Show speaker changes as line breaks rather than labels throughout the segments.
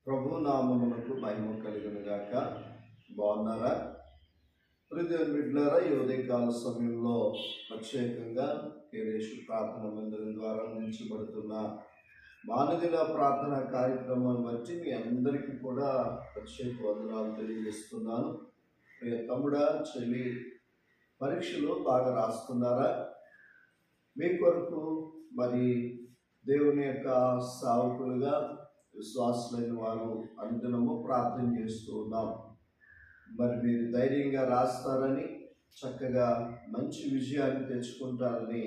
ప్రభు నామమునకు మహిమ కలుగును గాక. బాగున్నారా? ప్రియమైన బిడ్డలారా, ఈ ఉదయకాల సమయంలో ప్రత్యేకంగా కేరేషు ప్రార్థన మందిరం ద్వారా అందించబడుతున్న మానదిన ప్రార్థన కార్యక్రమాన్ని బట్టి మీ అందరికీ కూడా ప్రత్యేక వందనాలు తెలియజేస్తున్నాను. ప్రియ తమ్ముడా, చెల్లి, పరీక్షలు బాగా రాస్తున్నారా? మీ కొరకు మరి దేవుని యొక్క సేవకులుగా విశ్వాసులైన వారు అనుదినము ప్రార్థన చేస్తూ ఉన్నాం. మరి మీరు ధైర్యంగా రాస్తారని, చక్కగా మంచి విజయాన్ని తెచ్చుకుంటారని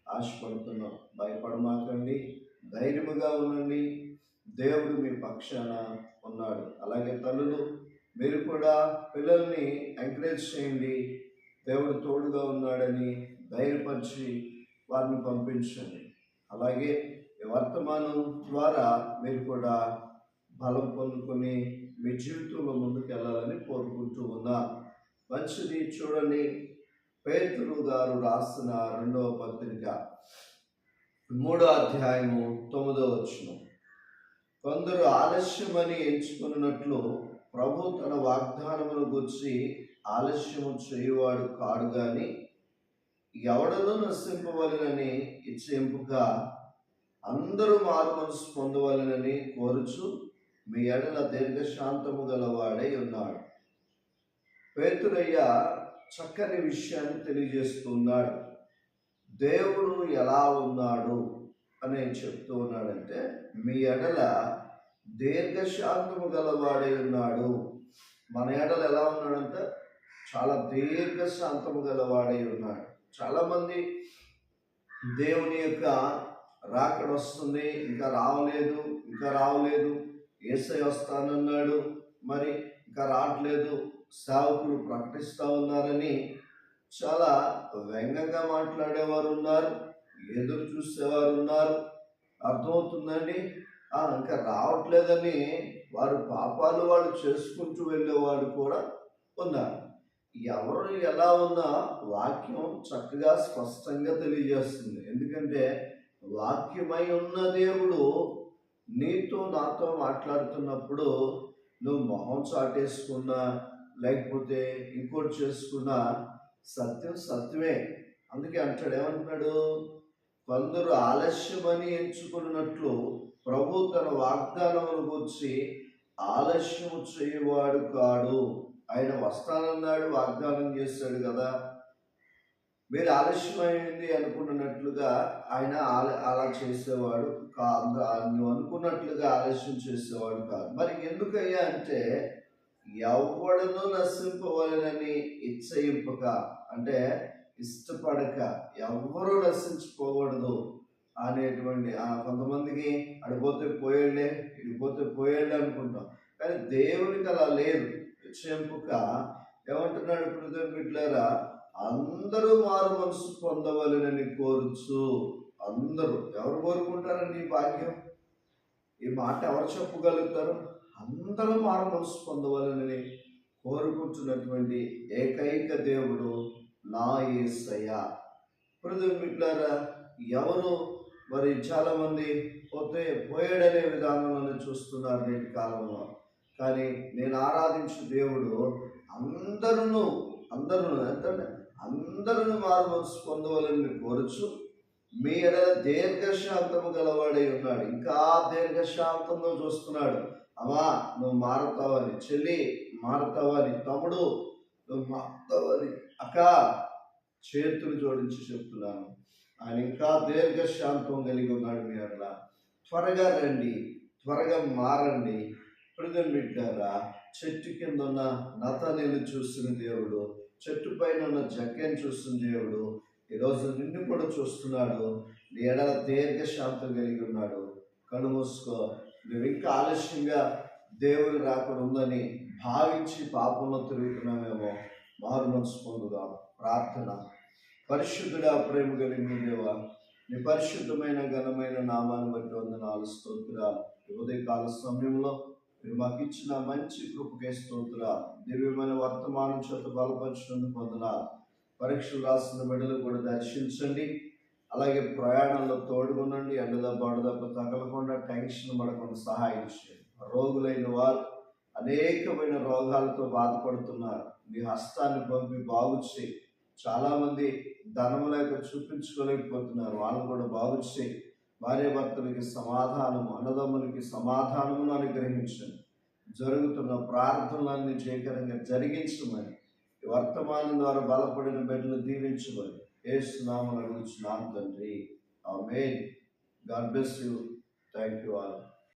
ఆశపడుతున్నాం. భయపడమాకండి, ధైర్యముగా ఉండండి. దేవుడు మీ పక్షాన ఉన్నాడు. అలాగే తల్లులు, మీరు కూడా పిల్లల్ని ఎంకరేజ్ చేయండి. దేవుడు తోడుగా ఉన్నాడని ధైర్యపరిచి వారిని పంపించండి. అలాగే ఈ వర్తమానం ద్వారా మీరు కూడా బలం పొందుకొని మీ జీవితంలో ముందుకు వెళ్ళాలని కోరుకుంటూ ఉన్నా. మంచిది. చూడండి, పేతురు గారు రాసిన 2వ పత్రిక 3వ అధ్యాయము 9వ వచనం. కొందరు ఆలస్యమని ఎంచుకున్నట్లు ప్రభు తన వాగ్దానమును గురించి ఆలస్యము చేయువాడు కాడు గాని ఎవడనూ నశింపవలెనని ఇచ్చేంపుగా అందరూ మారు మనసు పొందవలెనని కోరుచు మీ ఎడల దీర్ఘశాంతము గలవాడై ఉన్నాడు. పేతురయ్య చక్కని విషయాన్ని తెలియజేస్తున్నాడు. దేవుడు ఎలా ఉన్నాడు అని చెప్తూ ఉన్నాడంటే, మీ ఎడల దీర్ఘశాంతము గలవాడై ఉన్నాడు. మన ఎడల ఎలా ఉన్నాడంటే చాలా దీర్ఘశాంతము గలవాడై ఉన్నాడు. చాలామంది దేవుని యొక్క రాకడ వస్తుంది, ఇంకా రావలేదు, యేసయ్య వస్తానన్నాడు, మరి ఇంకా రావట్లేదు, సేవకులు ప్రకటిస్తూ ఉన్నారని చాలా వ్యంగ్యంగా మాట్లాడేవారు ఉన్నారు, ఎదురు చూసేవారు ఉన్నారు. అర్థమవుతుందండి? ఇంకా రావట్లేదని వారు పాపాలు వాళ్ళు చేసుకుంటూ వెళ్ళేవాడు కూడా ఉన్నారు. ఎవరు ఎలా ఉన్నా వాక్యం చక్కగా స్పష్టంగా తెలియజేస్తుంది. ఎందుకంటే వాక్యమై ఉన్న దేవుడు నీతో నాతో మాట్లాడుతున్నప్పుడు నువ్వు మొహం చాటేసుకున్నా, లేకపోతే ఇంకోటి చేసుకున్నా సత్యం సత్యమే. అందుకే అంటాడు, ఏమంటున్నాడు? కొందరు ఆలస్యమని ఎంచుకున్నట్లు ప్రభు తన వాగ్దానమును గురించి ఆలస్యము చేయవాడు కాడు. ఆయన వస్తానన్నాడు, వాగ్దానం చేశాడు కదా. మీరు ఆలస్యమైంది అనుకున్నట్లుగా ఆయన అలా చేసేవాడు కాదు. నువ్వు అనుకున్నట్లుగా ఆలస్యం చేసేవాడు కాదు. మరి ఎందుకయ్యా అంటే, ఎవడను నశింపవలెనని ఇచ్చయింపక, అంటే ఇష్టపడక, ఎవరు నశించిపోకూడదు అనేటువంటి కొంతమందికి అడిపోతే పోయేళ్ళే, ఇడిపోతే పోయేళ్ళే అనుకుంటాం. కానీ దేవునికి అలా లేదు. ఇచ్చయింపక ఏమంటున్నాడు? ఇప్పుడు బిడ్డలారా, అందరూ మారు మనసు పొందవలెనని కోరుచు. అందరూ ఎవరు కోరుకుంటారండి ఈ భాగ్యం? ఈ మాట ఎవరు చెప్పగలుగుతారు? అందరూ మారు మనసు పొందవలెనని కోరుకుంటున్నటువంటి ఏకైక దేవుడు నా యేసయ్య. బిడ్డలారా, ఎవరు మరి చాలామంది పోయాడనే విధానంలోనే చూస్తున్నారు నేటి కాలంలో. కానీ నేను ఆరాధించే దేవుడు అందరూ మారు మనసు పొందవాలని కోరుచు మీ ఎడల దీర్ఘశాంతము గలవాడై ఉన్నాడు. ఇంకా దీర్ఘశాంతంలో చూస్తున్నాడు. అమ్మా, నువ్వు మారుతావని, చెల్లి మారుతావని, తమ్ముడు నువ్వు మారుతావని, అక్క చేతులు జోడించి చెప్తున్నాను. ఆయన ఇంకా దీర్ఘశాంతం కలిగి ఉన్నాడు. మీ ఎడల త్వరగా రండి, త్వరగా మారండి. బిడ్డారా, చెట్టు కింద ఉన్న నతనేలు చూసిన దేవుడు, చెట్టు పైన ఉన్న జక్కని చూసిన దేవుడు ఈరోజు నిన్ను కూడా చూస్తున్నాడు. నీ ఎడల దీర్ఘశాంతం కలిగి ఉన్నాడు. కళ్ళు మూసుకో. నువ్వు ఇంకా ఆలస్యంగా దేవుని రాకుండా ఉందని భావించి పాపంలో తిరుగుతున్నామేమో. మారు మనసు పొందుదాం. ప్రార్థన. పరిశుద్ధుడా, ప్రేమ కలిగిన దేవా, నీ పరిశుద్ధమైన ఘనమైన నామాన్ని బట్టి వందనాలు, స్తోత్రాలు. ఉదయకాల సమయంలో మీరు మాకు ఇచ్చిన మంచి కృపకే స్తోత్రాలు. దివ్యమైన వర్తమానం చేత బలపరిచినందుకు వందనాలు. పరీక్షలు రాసిన బిడ్డలు కూడా దర్శించండి. అలాగే ప్రయాణంలో తోడుగునండి. ఎండదెబ్బ అడదెబ్బ తగలకుండా, టెన్షన్ పడకుండా సహాయం చేయండి. రోగులైన వారు, అనేకమైన రోగాలతో బాధపడుతున్నారు. నీ హస్తాన్ని పంపి బాగు చేయి. చాలామంది ధనము లేక చూపించుకోలేకపోతున్నారు, వాళ్ళని కూడా బాగు చేయి. భార్యాభర్తలకి సమాధానము, అన్నదమ్ములకి సమాధానమును అనుగ్రహించండి. జరుగుతున్న ప్రార్థనలన్నీ జయకరంగా జరిగించమని, ఈ వర్తమానం ద్వారా బలపడిన బిడ్డలు దీవించమని యేసు నామమున అడుగుచున్నాను తండ్రి. Amen. God bless you. Thank you all.